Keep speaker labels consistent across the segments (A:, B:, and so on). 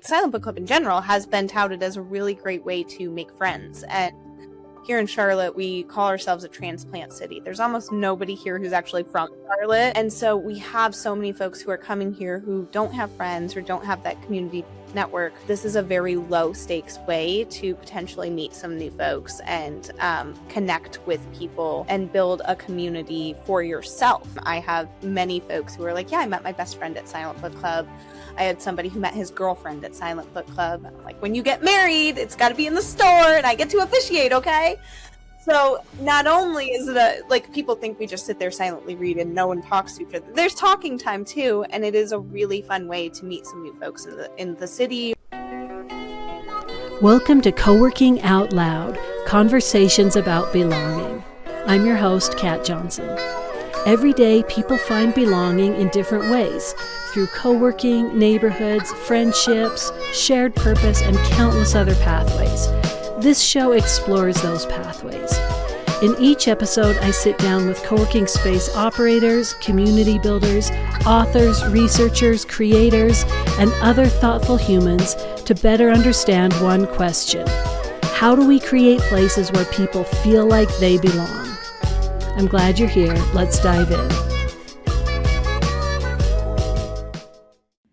A: Silent Book Club in general has been touted as a really great way to make friends. And here in Charlotte, we call ourselves a transplant city. There's almost nobody here who's actually from Charlotte. And so we have so many folks who are coming here who don't have friends or don't have that community network. This is a very low stakes way to potentially meet some new folks and connect with people and build a community for yourself. I have many folks who are like, yeah, I met my best friend at Silent Book Club. I had somebody who met his girlfriend at Silent Book Club. I'm like, when you get married, it's got to be in the store and I get to officiate, okay? So not only is it people think we just sit there silently read and no one talks to each other. There's talking time too, and it is a really fun way to meet some new folks in the city.
B: Welcome to Coworking Out Loud, Conversations About Belonging. I'm your host, Kat Johnson. Every day, people find belonging in different ways, through co-working, neighborhoods, friendships, shared purpose, and countless other pathways. This show explores those pathways. In each episode, I sit down with co-working space operators, community builders, authors, researchers, creators, and other thoughtful humans to better understand one question: how do we create places where people feel like they belong? I'm glad you're here. Let's dive in.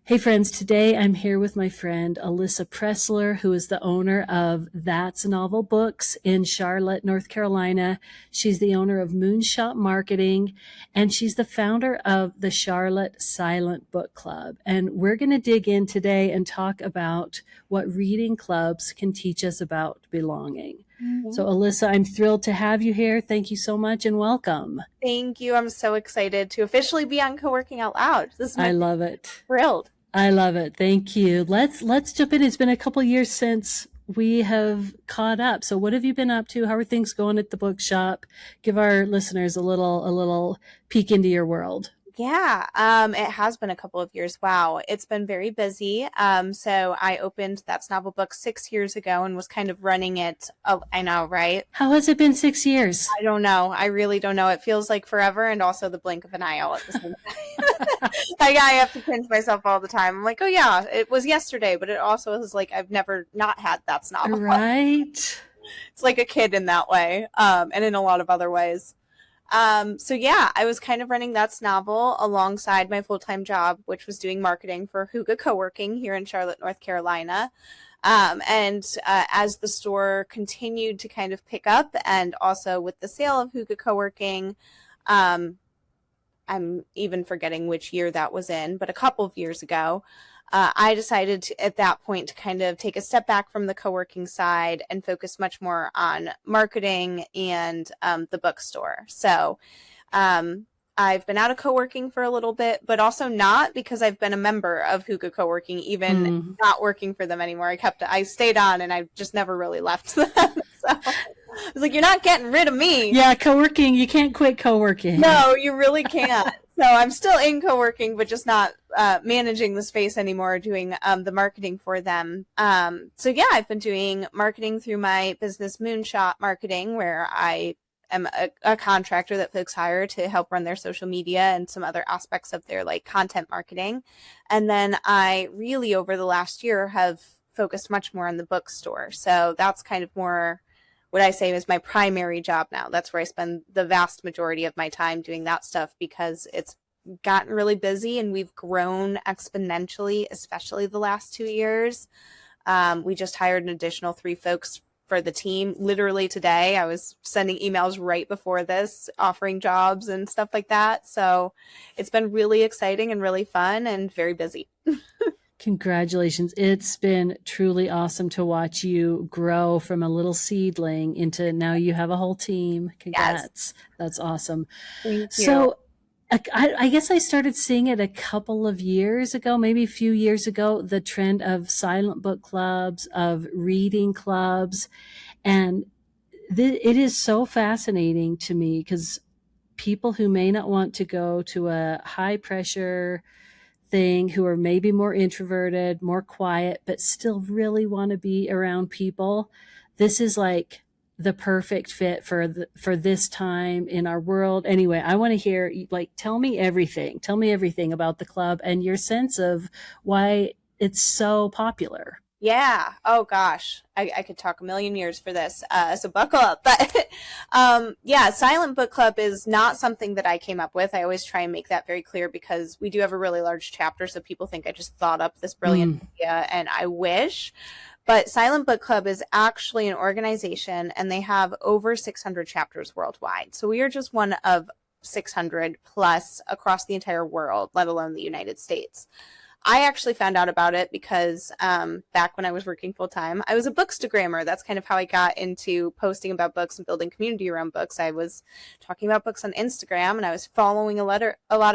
B: Hey friends, today I'm here with my friend Alyssa Pressler, who is the owner of That's Novel Books in Charlotte, North Carolina. She's the owner of Moonshot Marketing, and she's the founder of the Charlotte Silent Book Club. And we're going to dig in today and talk about what reading clubs can teach us about belonging. Mm-hmm. So Alyssa, I'm thrilled to have you here. Thank you so much and welcome.
A: Thank you. I'm so excited to officially be on Coworking Out Loud.
B: I love it.
A: Thrilled.
B: I love it. Thank you. Let's jump in. It's been a couple years since we have caught up. So what have you been up to? How are things going at the bookshop? Give our listeners a little peek into your world.
A: Yeah, it has been a couple of years. Wow, it's been very busy. So I opened That's Novel Books 6 years ago and was kind of running it. Oh, I know, right?
B: How has it been 6 years?
A: I don't know. I really don't know. It feels like forever and also the blink of an eye all at the same time. I have to pinch myself all the time. I'm like, oh yeah, it was yesterday, but it also is like I've never not had That's Novel.
B: Right.
A: It's like a kid in that way, and in a lot of other ways. So yeah, I was kind of running That's Novel alongside my full-time job, which was doing marketing for Hygge Coworking here in Charlotte, North Carolina. As the store continued to kind of pick up, and also with the sale of Hygge Coworking, I'm even forgetting which year that was in, but a couple of years ago, I decided at that point to kind of take a step back from the co-working side and focus much more on marketing and the bookstore. So I've been out of co-working for a little bit, but also not, because I've been a member of Hygge Coworking, even not working for them anymore. I stayed on and I just never really left them. So I was like, you're not getting rid of me.
B: Yeah, co-working, you can't quit co-working.
A: No, you really can't. So I'm still in co-working, but just not managing the space anymore, doing the marketing for them. So yeah, I've been doing marketing through my business Moonshot Marketing, where I am a contractor that folks hire to help run their social media and some other aspects of their like content marketing. And then I really, over the last year, have focused much more on the bookstore. So that's kind of more what I say is my primary job now. That's where I spend the vast majority of my time doing that stuff, because it's gotten really busy and we've grown exponentially, especially the last 2 years. We just hired an additional 3 folks for the team. Literally today, I was sending emails right before this, offering jobs and stuff like that. So it's been really exciting and really fun and very busy.
B: Congratulations. It's been truly awesome to watch you grow from a little seedling into now you have a whole team. Congrats. Yes. That's awesome.
A: Thank you.
B: So I guess I started seeing it a couple of years ago, maybe a few years ago, the trend of silent book clubs, of reading clubs. And it is so fascinating to me, because people who may not want to go to a high pressure thing, who are maybe more introverted, more quiet, but still really want to be around people, this is like the perfect fit for this time in our world. Anyway, I want to hear, like, tell me everything about the club and your sense of why it's so popular.
A: Yeah. Oh gosh, I could talk a million years for this. So buckle up. But yeah, Silent Book Club is not something that I came up with. I always try and make that very clear because we do have a really large chapter, so people think I just thought up this brilliant idea, and I wish. But Silent Book Club is actually an organization, and they have over 600 chapters worldwide. So we are just one of 600 plus across the entire world, let alone the United States. I actually found out about it because back when I was working full time, I was a bookstagrammer. That's kind of how I got into posting about books and building community around books. I was talking about books on Instagram, and I was following a lot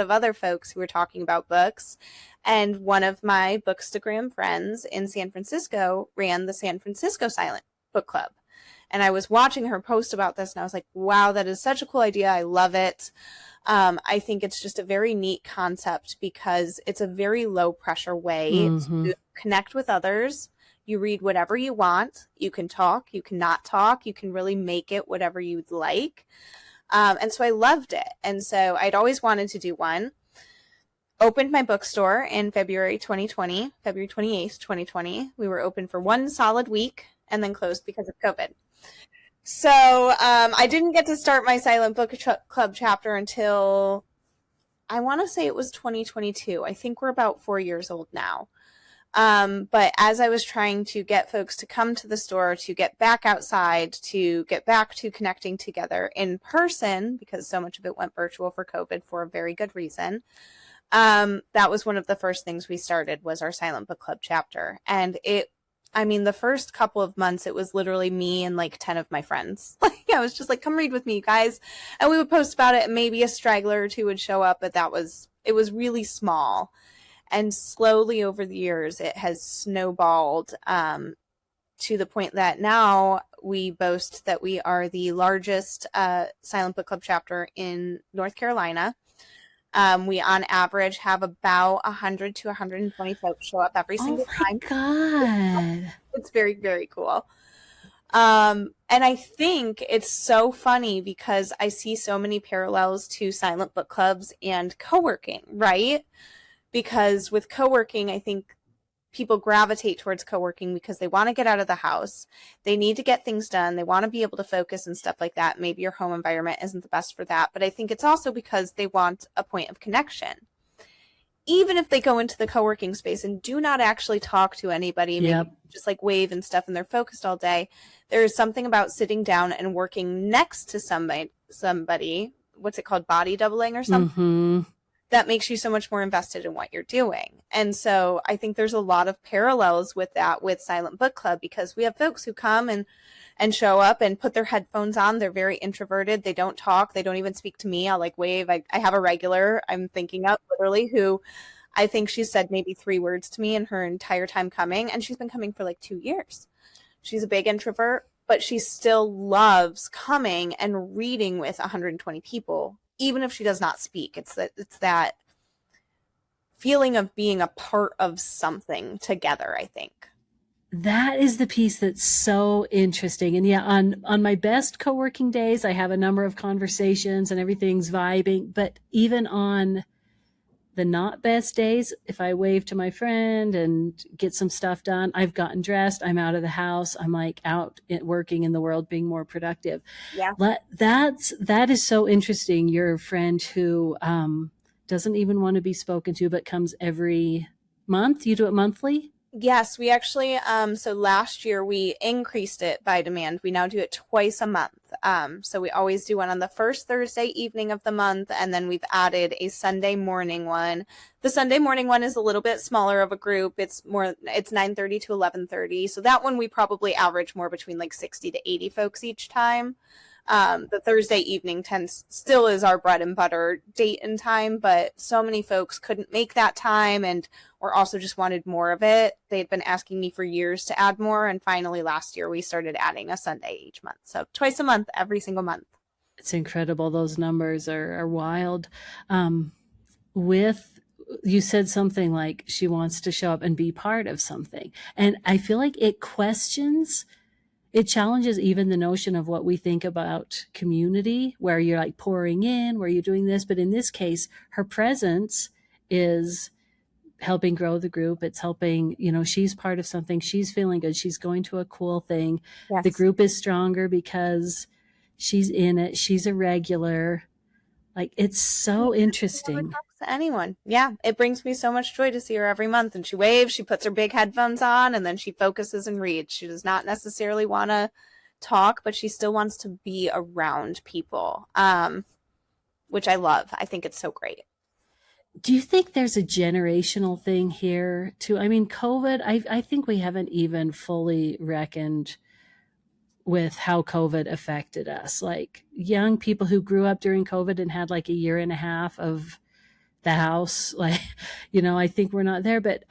A: of other folks who were talking about books. And one of my bookstagram friends in San Francisco ran the San Francisco Silent Book Club. And I was watching her post about this, and I was like, wow, that is such a cool idea. I love it. I think it's just a very neat concept because it's a very low pressure way to connect with others. You read whatever you want. You can talk. You cannot talk. You can really make it whatever you'd like. And so I loved it. And so I'd always wanted to do one. Opened my bookstore in February 2020, February 28th, 2020. We were open for one solid week and then closed because of COVID. So I didn't get to start my Silent Book Club chapter until, I want to say it was 2022. I think we're about 4 years old now. But as I was trying to get folks to come to the store, to get back outside, to get back to connecting together in person, because so much of it went virtual for COVID for a very good reason, that was one of the first things we started was our Silent Book Club chapter. And the first couple of months, it was literally me and like 10 of my friends. Like, I was just like, come read with me, you guys. And we would post about it, and maybe a straggler or two would show up, but it was really small. And slowly over the years, it has snowballed to the point that now we boast that we are the largest Silent Book Club chapter in North Carolina. We, on average, have about 100 to 120 folks show up every single time.
B: Oh, my God.
A: It's very, very cool. And I think it's so funny because I see so many parallels to silent book clubs and co-working, right? Because with co-working, I think people gravitate towards co-working because they want to get out of the house. They need to get things done. They want to be able to focus and stuff like that. Maybe your home environment isn't the best for that, but I think it's also because they want a point of connection. Even if they go into the co-working space and do not actually talk to anybody, maybe just like wave and stuff, and they're focused all day, there is something about sitting down and working next to somebody, what's it called, body doubling or something? That makes you so much more invested in what you're doing. And so I think there's a lot of parallels with that with Silent Book Club, because we have folks who come and show up and put their headphones on. They're very introverted. They don't talk. They don't even speak to me. I'll like wave. I have a regular I'm thinking of literally who I think she said maybe 3 words to me in her entire time coming. And she's been coming for like 2 years. She's a big introvert, but she still loves coming and reading with 120 people. Even if she does not speak, it's that feeling of being a part of something together, I think.
B: That is the piece that's so interesting. And yeah, on my best co-working days, I have a number of conversations and everything's vibing. But even on the not best days, if I wave to my friend and get some stuff done, I've gotten dressed, I'm out of the house, I'm like out working in the world, being more productive.
A: Yeah.
B: That is so interesting. Your friend who doesn't even want to be spoken to, but comes every month. You do it monthly?
A: Yes, we actually, so last year we increased it by demand. We now do it twice a month. So we always do one on the first Thursday evening of the month, and then we've added a Sunday morning one. The Sunday morning one is a little bit smaller of a group. It's 9:30 to 11:30. So that one we probably average more between like 60 to 80 folks each time. The Thursday evening still is our bread and butter date and time, but so many folks couldn't make that time or also just wanted more of it. They had been asking me for years to add more, and finally last year we started adding a Sunday each month. So twice a month, every single month.
B: It's incredible. Those numbers are wild. You said something like she wants to show up and be part of something. And I feel like it challenges even the notion of what we think about community, where you're like pouring in, where you're doing this. But in this case, her presence is helping grow the group. It's helping, she's part of something. She's feeling good. She's going to a cool thing.
A: Yes.
B: The group is stronger because she's in it. She's a regular. Like, it's so interesting.
A: Never talks to anyone. Yeah, it brings me so much joy to see her every month. And she waves, she puts her big headphones on, and then she focuses and reads. She does not necessarily want to talk, but she still wants to be around people, which I love. I think it's so great.
B: Do you think there's a generational thing here too? I mean, COVID, I think we haven't even fully reckoned with how COVID affected us. Like, young people who grew up during COVID and had like a year and a half of the house, like, I think we're not there, but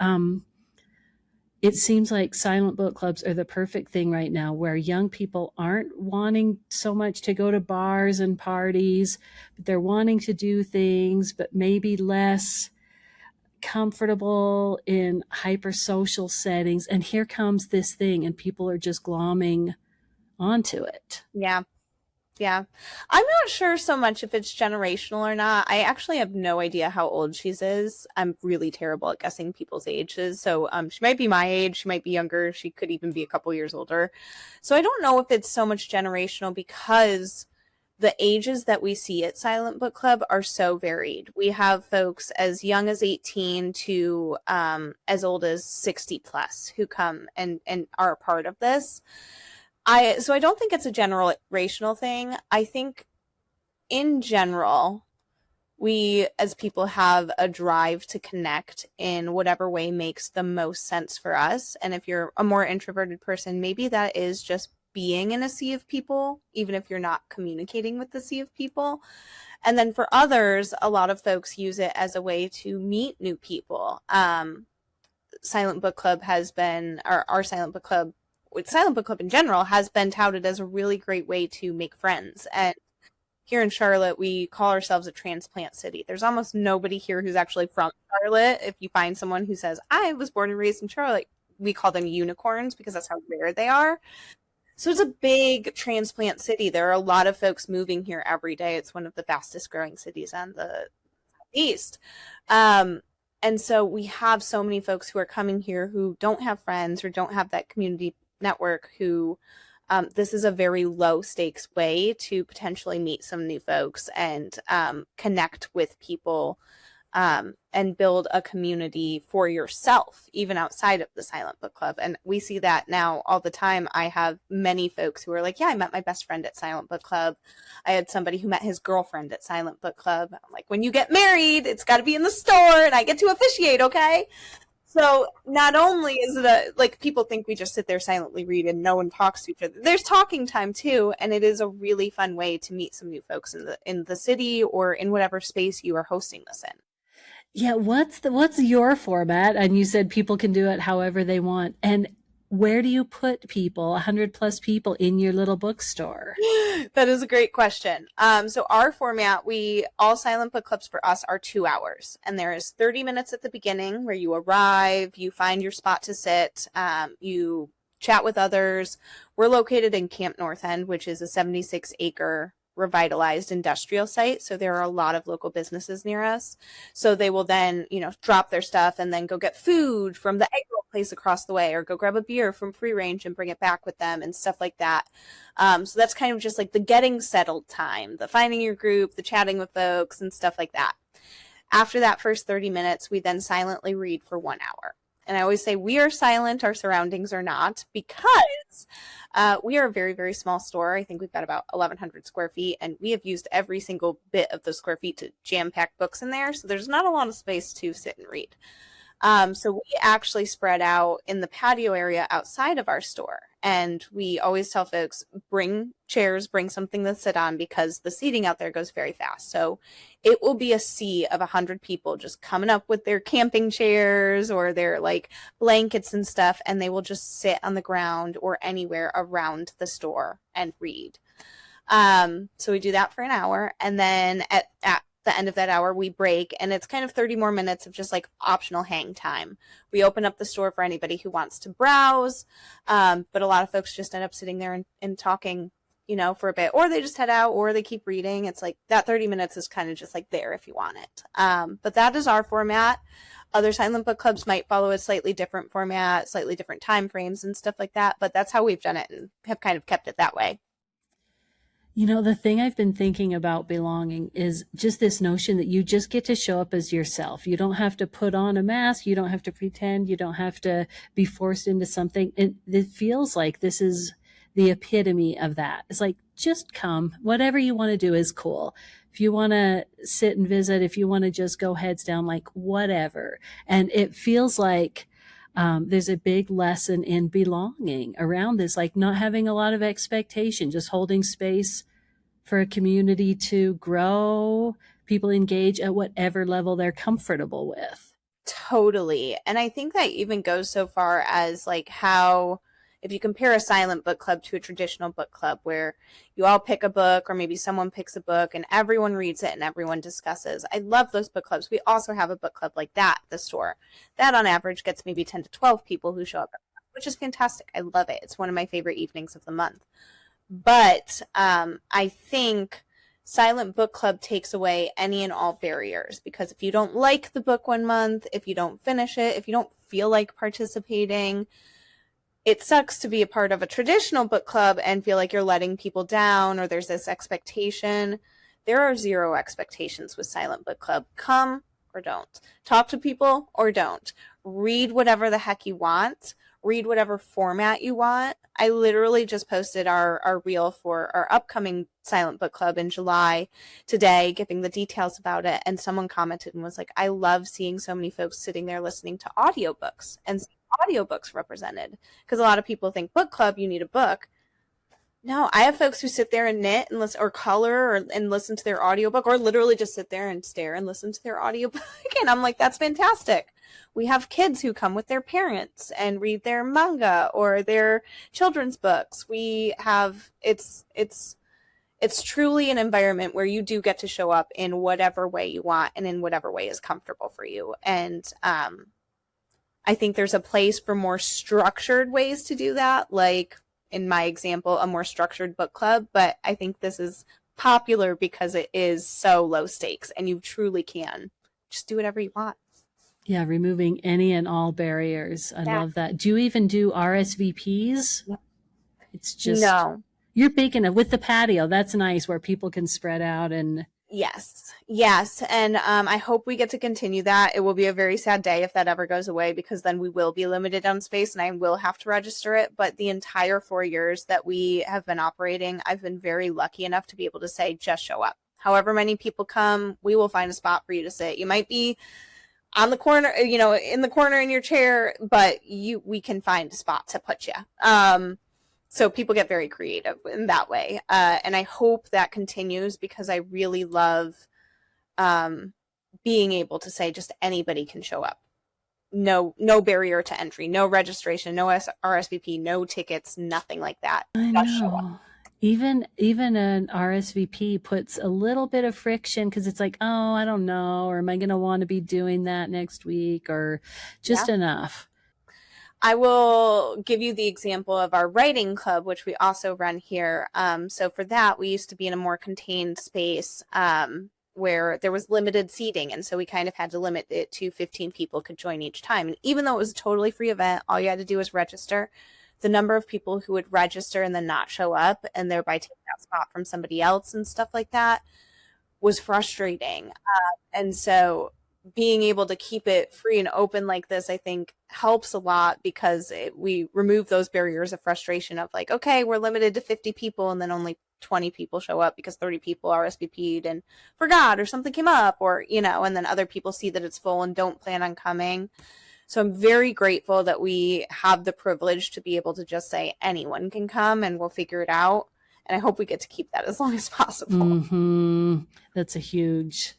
B: it seems like silent book clubs are the perfect thing right now, where young people aren't wanting so much to go to bars and parties, but they're wanting to do things, but maybe less comfortable in hyper social settings. And here comes this thing, and people are just glomming onto it.
A: Yeah. I'm not sure so much if it's generational or not. I actually have no idea how old she is. I'm really terrible at guessing people's ages. So she might be my age. She might be younger. She could even be a couple years older. So I don't know if it's so much generational, because the ages that we see at Silent Book Club are so varied. We have folks as young as 18 to as old as 60 plus who come and are a part of this. So I don't think it's a generational thing. I think in general, we as people have a drive to connect in whatever way makes the most sense for us. And if you're a more introverted person, maybe that is just being in a sea of people, even if you're not communicating with the sea of people. And then for others, a lot of folks use it as a way to meet new people. Silent Book Club has been, or our Silent Book Club, with Silent Book Club in general, has been touted as a really great way to make friends. And here in Charlotte, we call ourselves a transplant city. There's almost nobody here who's actually from Charlotte. If you find someone who says, I was born and raised in Charlotte, we call them unicorns because that's how rare they are. So it's a big transplant city. There are a lot of folks moving here every day. It's one of the fastest growing cities on the East. And so we have so many folks who are coming here who don't have friends or don't have that community network, who this is a very low stakes way to potentially meet some new folks and connect with people and build a community for yourself, even outside of the Silent Book Club. And we see that now all the time. I have many folks who are like, yeah, I met my best friend at Silent Book Club. I had somebody who met his girlfriend at Silent Book Club. I'm like, when you get married, it's got to be in the store and I get to officiate, okay? So not only is it like people think we just sit there silently read and no one talks to each other. There's talking time too, and it is a really fun way to meet some new folks in the city or in whatever space you are hosting this in.
B: Yeah, what's your format? And you said people can do it however they want. And where do you put people, 100 plus people, in your little bookstore?
A: That is a great question. So our format, all Silent Book Clubs for us are 2 hours. And there is 30 minutes at the beginning where you arrive, you find your spot to sit, you chat with others. We're located in Camp North End, which is a 76-acre revitalized industrial site. So there are a lot of local businesses near us. So they will then, drop their stuff and then go get food from the egg roll place across the way, or go grab a beer from Free Range and bring it back with them and stuff like that. So that's kind of just like the getting settled time, the finding your group, the chatting with folks and stuff like that. After that first 30 minutes, we then silently read for 1 hour. And I always say we are silent, our surroundings are not, because we are a very, very small store. I think we've got about 1,100 square feet, and we have used every single bit of the square feet to jam-pack books in there. So there's not a lot of space to sit and read. So we actually spread out in the patio area outside of our store. And we always tell folks, bring chairs, bring something to sit on, because the seating out there goes very fast. So it will be a sea of 100 people just coming up with their camping chairs or their like blankets and stuff. And they will just sit on the ground or anywhere around the store and read. So we do that for an hour. And then at the end of that hour, we break, and it's kind of 30 more minutes of just like optional hang time. We open up the store for anybody who wants to browse, but a lot of folks just end up sitting there and talking, for a bit, or they just head out, or they keep reading. It's like that 30 minutes is kind of just like there if you want it. But that is our format. Other silent book clubs might follow a slightly different format, slightly different time frames and stuff like that. But that's how we've done it and have kind of kept it that way.
B: You know, the thing I've been thinking about belonging is just this notion that you just get to show up as yourself. You don't have to put on a mask. You don't have to pretend. You don't have to be forced into something. It feels like this is the epitome of that. It's like, just come. Whatever you want to do is cool. If you want to sit and visit, if you want to just go heads down, like whatever. And it feels like there's a big lesson in belonging around this, like not having a lot of expectation, just holding space for a community to grow, people engage at whatever level they're comfortable with.
A: Totally. And I think that even goes so far as like how, if you compare a silent book club to a traditional book club where you all pick a book or maybe someone picks a book and everyone reads it and everyone discusses. I love those book clubs. We also have a book club like that at the store. That on average gets maybe 10 to 12 people who show up, which is fantastic. I love it. It's one of my favorite evenings of the month. But I think silent book club takes away any and all barriers, because if you don't like the book one month, if you don't finish it, if you don't feel like participating, it sucks to be a part of a traditional book club and feel like you're letting people down or there's this expectation. There are zero expectations with silent book club. Come or don't. Talk to people or don't. Read whatever the heck you want. Read whatever format you want. I literally just posted our reel for our upcoming silent book club in July today, giving the details about it. And someone commented and was like, I love seeing so many folks sitting there listening to audiobooks and audiobooks represented, because a lot of people think book club, you need a book. No, I have folks who sit there and knit and listen or color and listen to their audiobook, or literally just sit there and stare and listen to their audiobook. And I'm like, that's fantastic. We have kids who come with their parents and read their manga or their children's books. We have, it's truly an environment where you do get to show up in whatever way you want and in whatever way is comfortable for you. And I think there's a place for more structured ways to do that, like in my example, a more structured book club. But I think this is popular because it is so low stakes and you truly can just do whatever you want.
B: Yeah, removing any and all barriers. I love that. Do you even do RSVPs?
A: Yeah.
B: It's just,
A: no.
B: You're big enough with the patio. That's nice where people can spread out and.
A: Yes. And I hope we get to continue that. It will be a very sad day if that ever goes away, because then we will be limited on space and I will have to register it. But the entire 4 years that we have been operating, I've been very lucky enough to be able to say, just show up. However many people come, we will find a spot for you to sit. You might be on the corner, in the corner in your chair, but we can find a spot to put you. So people get very creative in that way. And I hope that continues, because I really love being able to say just anybody can show up. No barrier to entry, no registration, no RSVP, no tickets, nothing like that.
B: I
A: Just show
B: know.
A: up.
B: Even an RSVP puts a little bit of friction, because it's like, oh, I don't know, or am I going to want to be doing that next week, or just enough.
A: I will give you the example of our writing club, which we also run here. So for that, we used to be in a more contained space where there was limited seating. And so we kind of had to limit it to 15 people could join each time. And even though it was a totally free event, all you had to do was register. The number of people who would register and then not show up and thereby take that spot from somebody else and stuff like that was frustrating. And so being able to keep it free and open like this, I think helps a lot, because we remove those barriers of frustration of like, okay, we're limited to 50 people and then only 20 people show up because 30 people RSVP'd and forgot, or something came up, or, and then other people see that it's full and don't plan on coming. So I'm very grateful that we have the privilege to be able to just say anyone can come and we'll figure it out. And I hope we get to keep that as long as possible.
B: Mm-hmm. That's a huge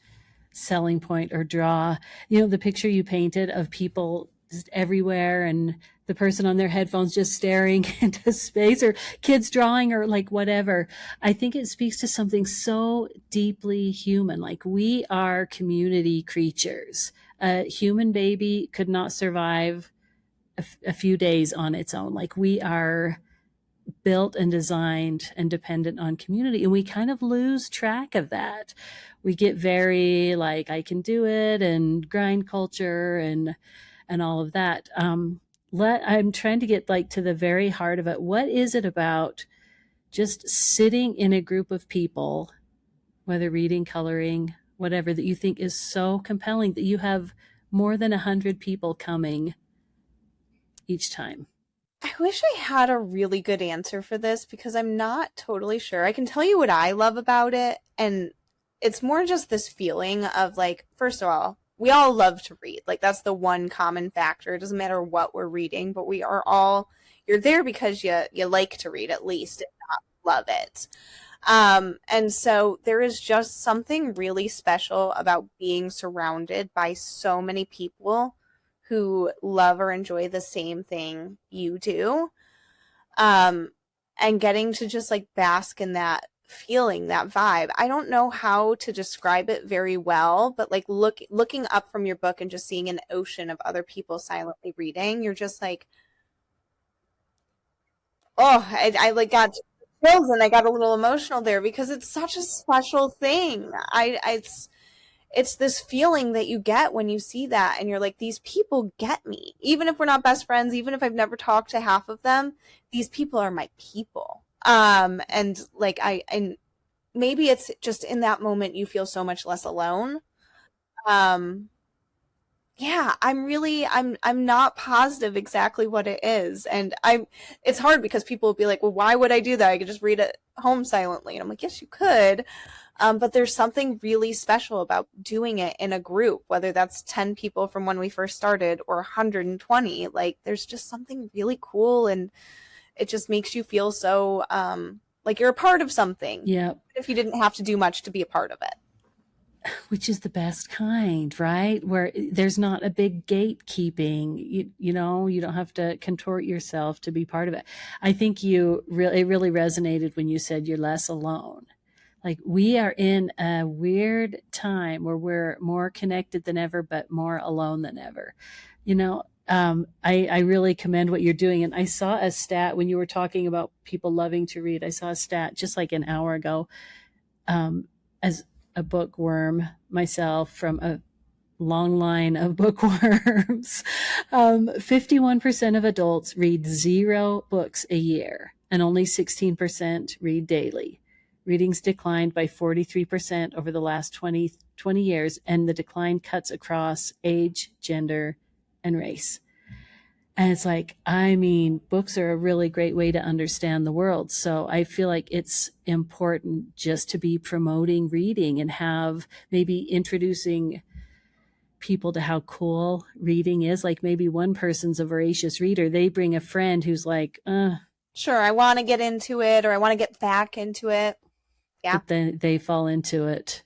B: selling point or draw. The picture you painted of people just everywhere and the person on their headphones just staring into space, or kids drawing, or like whatever. I think it speaks to something so deeply human. Like, we are community creatures. A human baby could not survive a few days on its own. Like, we are built and designed and dependent on community. And we kind of lose track of that. We get very like, I can do it, and grind culture and all of that. I'm trying to get like to the very heart of it. What is it about just sitting in a group of people, whether reading, coloring, whatever, that you think is so compelling that you have more than 100 people coming each time?
A: I wish I had a really good answer for this because I'm not totally sure. I can tell you what I love about it, and it's more just this feeling of like, first of all, we all love to read. Like, that's the one common factor. It doesn't matter what we're reading, but we are all, you're there because you like to read, at least, if not love it. And so there is just something really special about being surrounded by so many people who love or enjoy the same thing you do. And getting to just like bask in that feeling, that vibe. I don't know how to describe it very well, but like looking up from your book and just seeing an ocean of other people silently reading, you're just like, oh, I like got chills and I got a little emotional there because it's such a special thing. It's this feeling that you get when you see that and you're like, these people get me. Even if we're not best friends, even if I've never talked to half of them, these people are my people. And like and maybe it's just in that moment you feel so much less alone. Yeah, I'm not positive exactly what it is. And it's hard because people will be like, well, why would I do that? I could just read at home silently. And I'm like, yes, you could. But there's something really special about doing it in a group, whether that's 10 people from when we first started or 120. Like, there's just something really cool, and it just makes you feel so like you're a part of something.
B: Yeah.
A: If you didn't have to do much to be a part of it.
B: Which is the best kind, right? Where there's not a big gatekeeping, you know, you don't have to contort yourself to be part of it. I think it really resonated when you said you're less alone. Like, we are in a weird time where we're more connected than ever, but more alone than ever. You know, I really commend what you're doing. And I saw a stat when you were talking about people loving to read. I saw a stat just like an hour ago, as a bookworm myself from a long line of bookworms. 51% of adults read 0 books a year, and only 16% read daily. Readings declined by 43% over the last 20 years, and the decline cuts across age, gender, and race. And it's like, I mean, books are a really great way to understand the world. So I feel like it's important just to be promoting reading and have maybe introducing people to how cool reading is. Like, maybe one person's a voracious reader. They bring a friend who's like,
A: sure, I want to get into it, or I want to get back into it. Yeah.
B: But then they fall into it.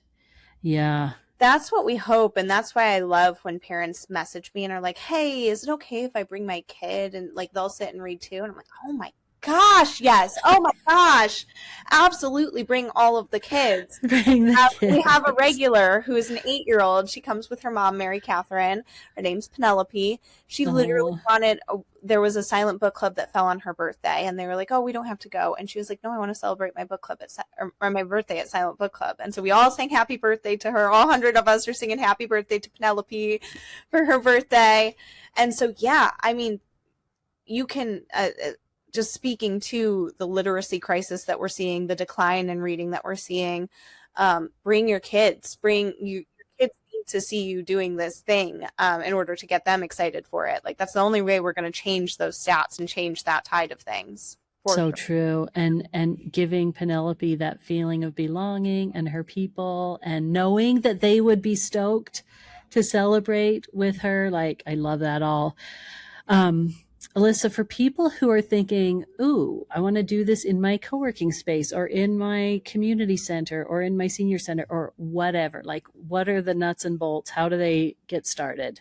B: Yeah.
A: That's what we hope. And that's why I love when parents message me and are like, hey, is it okay if I bring my kid? And like, they'll sit and read too. And I'm like, oh my gosh, yes. Oh my gosh. Absolutely. Bring all of the kids.
B: Bring the kids.
A: We have a regular who is an 8-year-old. She comes with her mom, Mary Catherine. Her name's Penelope. She literally wanted, there was a silent book club that fell on her birthday, and they were like, oh, we don't have to go. And she was like, no, I want to celebrate my book club or my birthday at Silent Book Club. And so we all sang happy birthday to her. All 100 of us are singing happy birthday to Penelope for her birthday. And so, yeah, I mean, you can, just speaking to the literacy crisis that we're seeing, the decline in reading that we're seeing, bring your kids, your kids need to see you doing this thing in order to get them excited for it. Like, that's the only way we're going to change those stats and change that tide of things.
B: So true. And giving Penelope that feeling of belonging and her people, and knowing that they would be stoked to celebrate with her. Like, I love that all. Alyssa, for people who are thinking, ooh, I want to do this in my co-working space or in my community center or in my senior center or whatever, like, what are the nuts and bolts? How do they get started?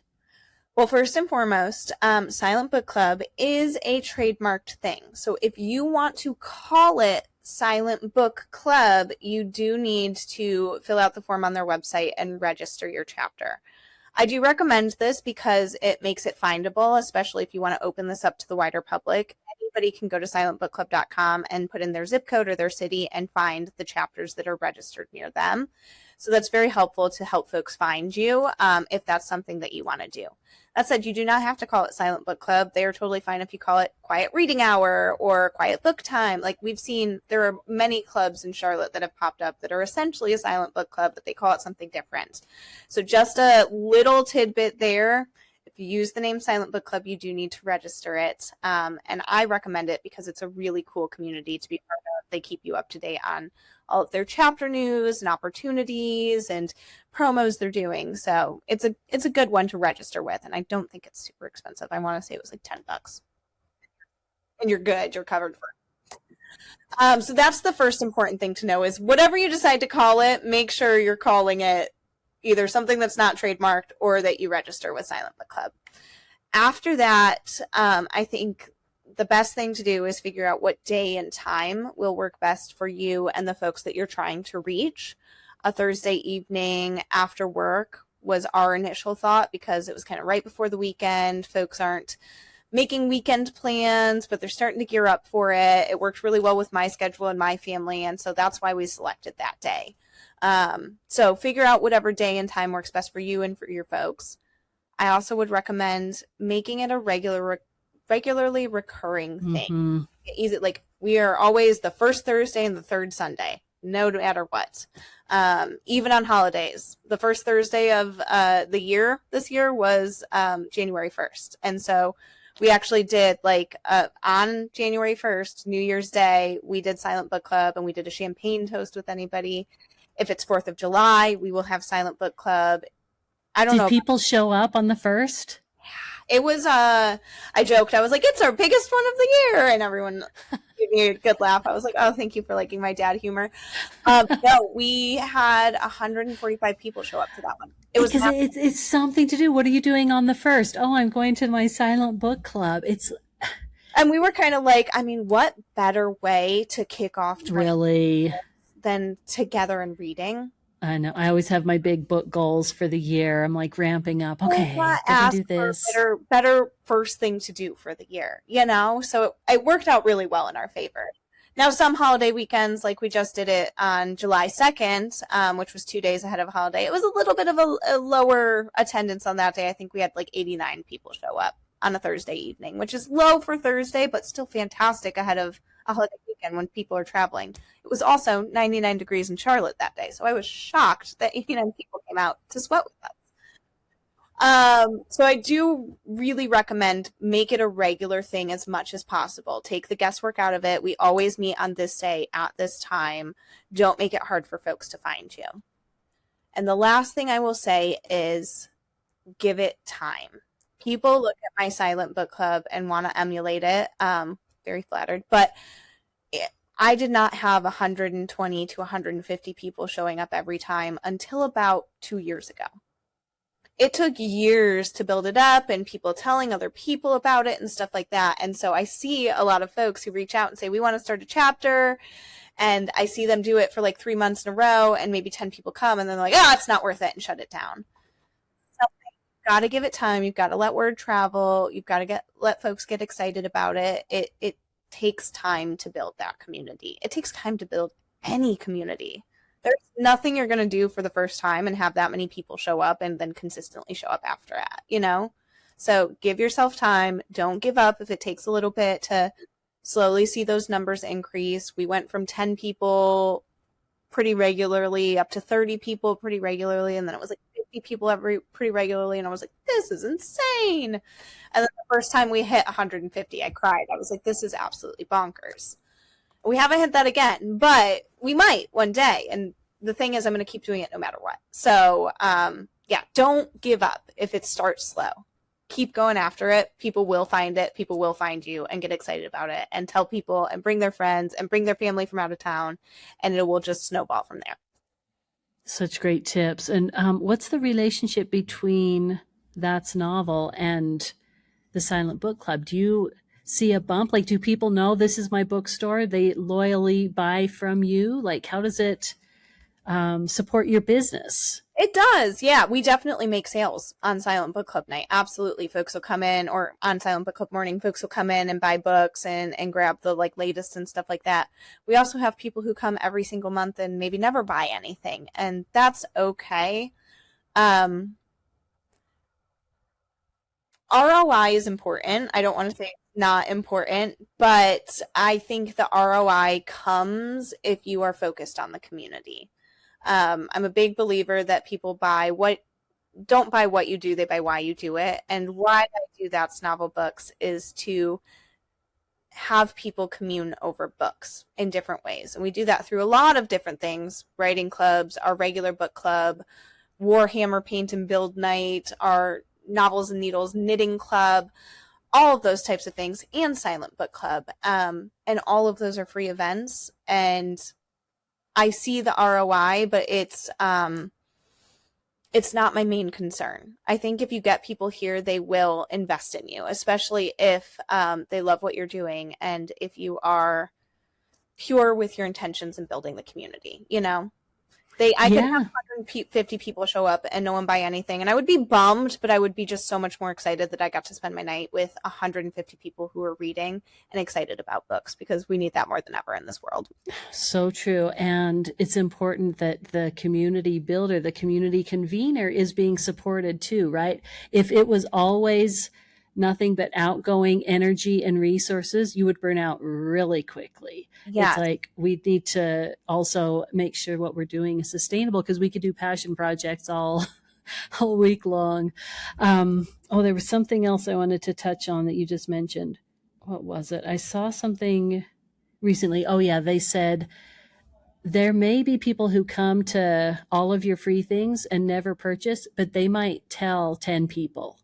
A: Well, first and foremost, Silent Book Club is a trademarked thing. So if you want to call it Silent Book Club, you do need to fill out the form on their website and register your chapter. I do recommend this because it makes it findable, especially if you want to open this up to the wider public. anybody can go to silentbookclub.com and put in their zip code or their city and find the chapters that are registered near them. So that's very helpful to help folks find you if that's something that you want to do. That said, you do not have to call it Silent Book Club. They are totally fine if you call it Quiet Reading Hour or Quiet Book Time. Like we've seen, there are many clubs in Charlotte that have popped up that are essentially a silent book club, but they call it something different. So just a little tidbit there. If you use the name Silent Book Club, you do need to register it. And I recommend it because it's a really cool community to be part of. They keep you up to date on all of their chapter news and opportunities and promos they're doing. So it's a good one to register with. And I don't think it's super expensive. I want to say it was like $10. And you're good. You're covered for it. So that's the first important thing to know is whatever you decide to call it, make sure you're calling it either something that's not trademarked or that you register with Silent Book Club. After that, I think the best thing to do is figure out what day and time will work best for you and the folks that you're trying to reach. A Thursday evening after work was our initial thought because it was kind of right before the weekend. Folks aren't making weekend plans, but they're starting to gear up for it. It worked really well with my schedule and my family, and so that's why we selected that day. So figure out whatever day and time works best for you and for your folks. I also would recommend making it a regularly recurring thing. Easy, like we are always the first Thursday and the third Sunday, no matter what. Even on holidays, the first Thursday of the year this year was January 1st, and so we actually did like on January 1st, New Year's Day, we did Silent Book Club and we did a champagne toast with anybody. If it's 4th of July, we will have Silent Book Club. I don't know.
B: Did people show up on the 1st?
A: It was, I joked, I was like, it's our biggest one of the year. And everyone gave me a good laugh. I was like, oh, thank you for liking my dad humor. No, we had 145 people show up to that one. It was
B: because it's something to do. What are you doing on the 1st? Oh, I'm going to my Silent Book Club.
A: And we were kind of like, I mean, what better way to kick off
B: really
A: than together and reading?
B: I know. I always have my big book goals for the year. I'm like ramping up. Okay, I do this.
A: Better first thing to do for the year, you know? So it worked out really well in our favor. Now, some holiday weekends, like we just did it on July 2nd, which was 2 days ahead of a holiday. It was a little bit of a lower attendance on that day. I think we had like 89 people show up on a Thursday evening, which is low for Thursday, but still fantastic ahead of a holiday weekend when people are traveling. It was also 99 degrees in Charlotte that day, so I was shocked that 89 people came out to sweat with us. So I do really recommend make it a regular thing as much as possible. Take the guesswork out of it. We always meet on this day at this time. Don't make it hard for folks to find you. And the last thing I will say is give it time. People look at my Silent Book Club and want to emulate it. Very flattered, but I did not have 120 to 150 people showing up every time until about 2 years ago. It took years to build it up and people telling other people about it and stuff like that. And so I see a lot of folks who reach out and say, we want to start a chapter. And I see them do it for like 3 months in a row and maybe 10 people come and then they're like, oh, it's not worth it, and shut it down. So you've got to give it time. You've got to let word travel. You've got to let folks get excited about it. It takes time to build that community. It takes time to build any community. There's nothing you're going to do for the first time and have that many people show up and then consistently show up after that, you know? So give yourself time. Don't give up if it takes a little bit to slowly see those numbers increase. We went from 10 people pretty regularly up to 30 people pretty regularly, and then it was like 50 people pretty regularly, and I was like, this is insane. And then the first time we hit 150, I cried. I was like, this is absolutely bonkers. We haven't hit that again, but we might one day. And the thing is, I'm going to keep doing it no matter what. So, yeah, don't give up if it starts slow. Keep going after it. People will find it. People will find you and get excited about it and tell people and bring their friends and bring their family from out of town, and it will just snowball from there.
B: Such great tips. And what's the relationship between That's Novel and the Silent Book Club? Do you see a bump? Like, do people know this is my bookstore? They loyally buy from you? Like, how does it support your business.
A: It does. Yeah. We definitely make sales on Silent Book Club night. Absolutely. Folks will come in, or on Silent Book Club morning, folks will come in and buy books and grab the like latest and stuff like that. We also have people who come every single month and maybe never buy anything, and that's okay. ROI is important. I don't want to say it's not important, but I think the ROI comes if you are focused on the community. I'm a big believer that people don't buy what you do, they buy why you do it. And why I do That's Novel Books is to have people commune over books in different ways. And we do that through a lot of different things: writing clubs, our regular book club, Warhammer Paint and Build Night, our Novels and Needles knitting club, all of those types of things, and Silent Book Club. And all of those are free events. And I see the ROI, but it's not my main concern. I think if you get people here, they will invest in you, especially if they love what you're doing and if you are pure with your intentions in building the community. I could have 150 people show up and no one buy anything, and I would be bummed, but I would be just so much more excited that I got to spend my night with 150 people who are reading and excited about books, because we need that more than ever in this world.
B: So true. And it's important that the community builder, the community convener, is being supported too, right? If it was always nothing but outgoing energy and resources, you would burn out really quickly. It's like we need to also make sure what we're doing is sustainable, because we could do passion projects all week long. There was something else I wanted to touch on that you just mentioned. What was it? I saw something recently. Oh yeah, they said there may be people who come to all of your free things and never purchase, but they might tell 10 people.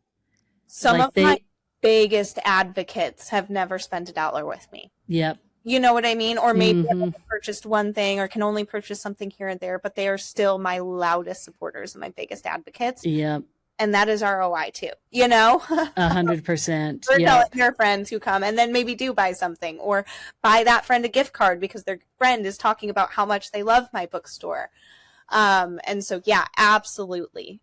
A: Some of my biggest advocates have never spent $1 with me.
B: Yep.
A: You know what I mean? Or maybe I've purchased one thing or can only purchase something here and there, but they are still my loudest supporters and my biggest advocates.
B: Yep.
A: And that is ROI too,
B: 100%.
A: We're telling your friends who come and then maybe do buy something, or buy that friend a gift card because their friend is talking about how much they love my bookstore. And so, yeah, absolutely.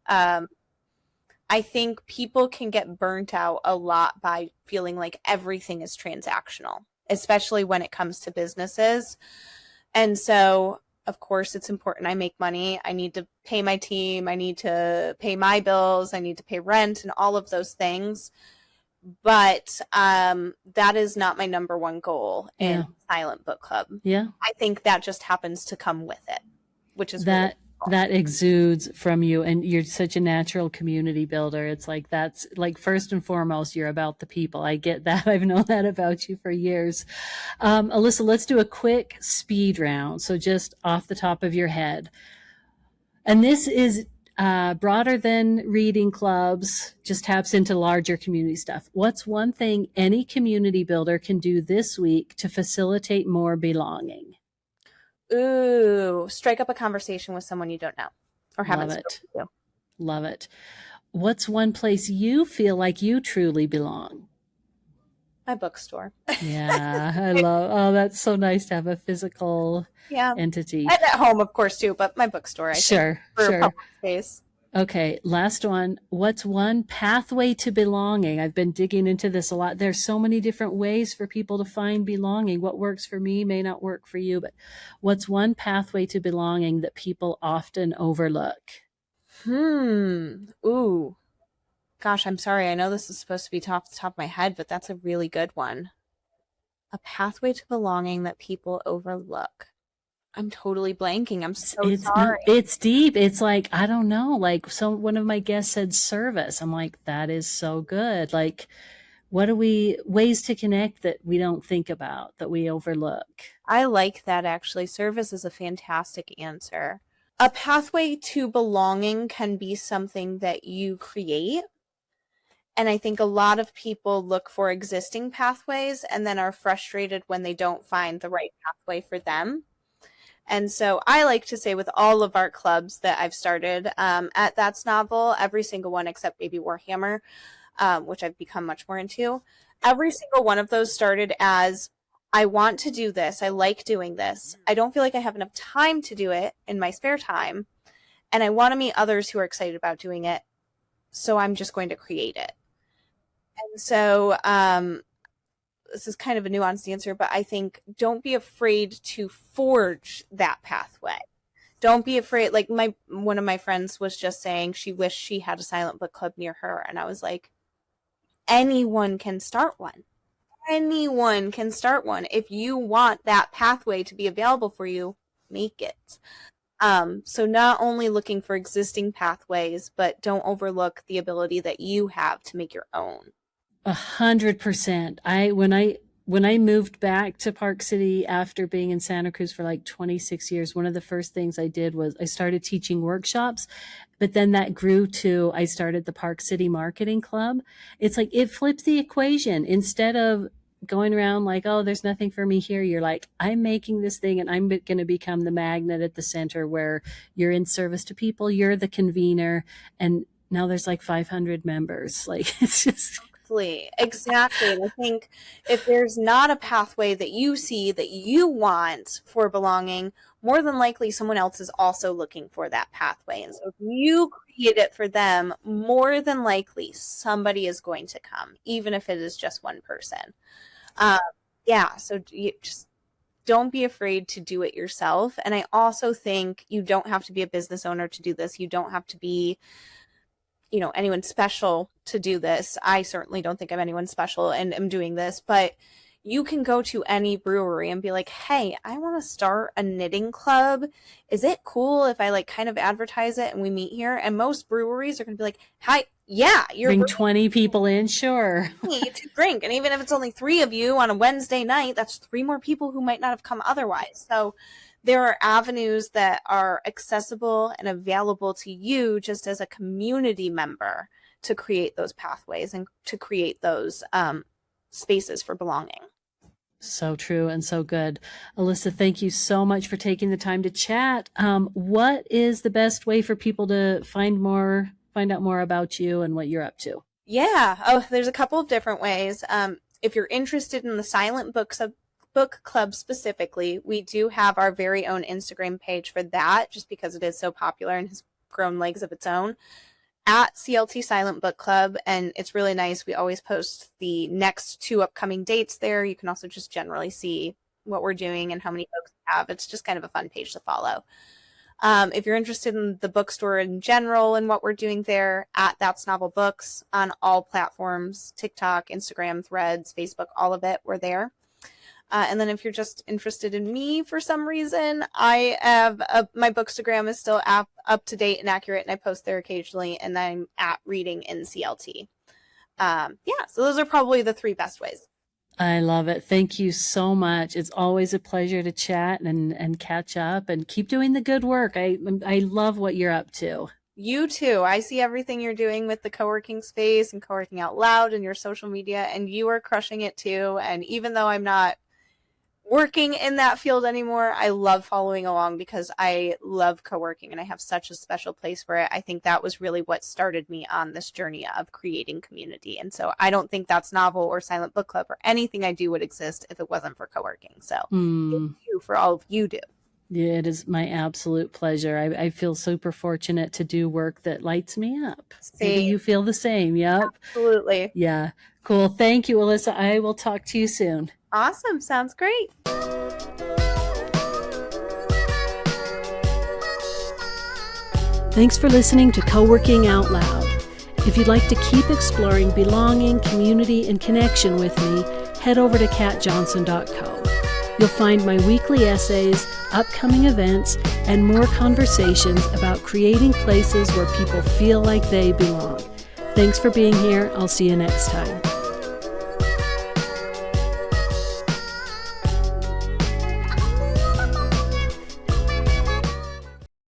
A: I think people can get burnt out a lot by feeling like everything is transactional, especially when it comes to businesses. And so, of course, it's important I make money. I need to pay my team. I need to pay my bills. I need to pay rent and all of those things. But that is not my number one goal in Silent Book Club. Yeah. I think that just happens to come with it, which is really cool.
B: That exudes from you, and you're such a natural community builder. It's like, that's like, first and foremost, you're about the people. I get that. I've known that about you for years. Alyssa, let's do a quick speed round. So just off the top of your head. And this is broader than reading clubs, just taps into larger community stuff. What's one thing any community builder can do this week to facilitate more belonging?
A: Ooh, strike up a conversation with someone you don't know or haven't spoken to.
B: Love it. What's one place you feel like you truly belong?
A: My bookstore.
B: Yeah, that's so nice to have a physical entity.
A: And at home, of course, too, but my bookstore, I think, for public space.
B: Okay, last one. What's one pathway to belonging? I've been digging into this a lot. There's so many different ways for people to find belonging. What works for me may not work for you, but what's one pathway to belonging that people often overlook?
A: Ooh. Gosh, I'm sorry. I know this is supposed to be off the top of my head, but that's a really good one. A pathway to belonging that people overlook. I'm totally blanking. I'm so sorry.
B: It's deep. It's like, I don't know. Like, one of my guests said service. I'm like, that is so good. Like, what are ways to connect that we don't think about, that we overlook?
A: I like that, actually. Service is a fantastic answer. A pathway to belonging can be something that you create. And I think a lot of people look for existing pathways and then are frustrated when they don't find the right pathway for them. And so I like to say, with all of our clubs that I've started at That's Novel, every single one except maybe Warhammer, which I've become much more into, every single one of those started as, I want to do this. I like doing this. I don't feel like I have enough time to do it in my spare time. And I want to meet others who are excited about doing it. So I'm just going to create it. And so this is kind of a nuanced answer, but I think don't be afraid to forge that pathway. Don't be afraid. Like one of my friends was just saying she wished she had a silent book club near her. And I was like, anyone can start one. Anyone can start one. If you want that pathway to be available for you, make it. So not only looking for existing pathways, but don't overlook the ability that you have to make your own.
B: 100%. When I moved back to Park City after being in Santa Cruz for like 26 years, one of the first things I did was I started teaching workshops, but then that grew to, I started the Park City Marketing Club. It's like, it flips the equation. Instead of going around like, oh, there's nothing for me here, you're like, I'm making this thing and I'm going to become the magnet at the center where you're in service to people, you're the convener, and now there's like 500 members. Like, it's just...
A: Exactly. And I think if there's not a pathway that you see that you want for belonging, more than likely someone else is also looking for that pathway. And so if you create it for them, more than likely somebody is going to come, even if it is just one person. So you just don't be afraid to do it yourself. And I also think you don't have to be a business owner to do this. You don't have to be anyone special to do this. I certainly don't think I'm anyone special and am doing this, but you can go to any brewery and be like, hey, I want to start a knitting club. Is it cool if I like kind of advertise it and we meet here? And most breweries are going to be like, hi, yeah, you're
B: bring 20 people in. Sure.
A: To drink. And even if it's only 3 of you on a Wednesday night, that's 3 more people who might not have come otherwise. So there are avenues that are accessible and available to you just as a community member to create those pathways and to create those spaces for belonging.
B: So true and so good. Alyssa, thank you so much for taking the time to chat. What is the best way for people to find out more about you and what you're up to?
A: Yeah. Oh, there's a couple of different ways. If you're interested in the silent book club specifically, we do have our very own Instagram page for that, just because it is so popular and has grown legs of its own, at CLT Silent Book Club. And it's really nice. We always post the next 2 upcoming dates there. You can also just generally see what we're doing and how many books we have. It's just kind of a fun page to follow. If you're interested in the bookstore in general and what we're doing there, at That's Novel Books on all platforms, TikTok, Instagram, Threads, Facebook, all of it, we're there. And then if you're just interested in me for some reason, I have my Bookstagram is still up to date and accurate, and I post there occasionally, and I'm at Reading in CLT. So those are probably the 3 best ways.
B: I love it. Thank you so much. It's always a pleasure to chat and catch up, and keep doing the good work. I love what you're up to.
A: You too. I see everything you're doing with the co-working space and Coworking Out Loud and your social media, and you are crushing it too. And even though I'm not working in that field anymore, I love following along because I love co-working and I have such a special place for it. I think that was really what started me on this journey of creating community. And so I don't think That's Novel or Silent Book Club or anything I do would exist if it wasn't for co-working. So thank you for all of you do.
B: Yeah, it is my absolute pleasure. I feel super fortunate to do work that lights me up. Maybe you feel the same. Yep.
A: Absolutely.
B: Yeah. Cool. Thank you, Alyssa. I will talk to you soon.
A: Awesome. Sounds great.
B: Thanks for listening to Coworking Out Loud. If you'd like to keep exploring belonging, community, and connection with me, head over to katjohnson.co. You'll find my weekly essays, upcoming events, and more conversations about creating places where people feel like they belong. Thanks for being here. I'll see you next time.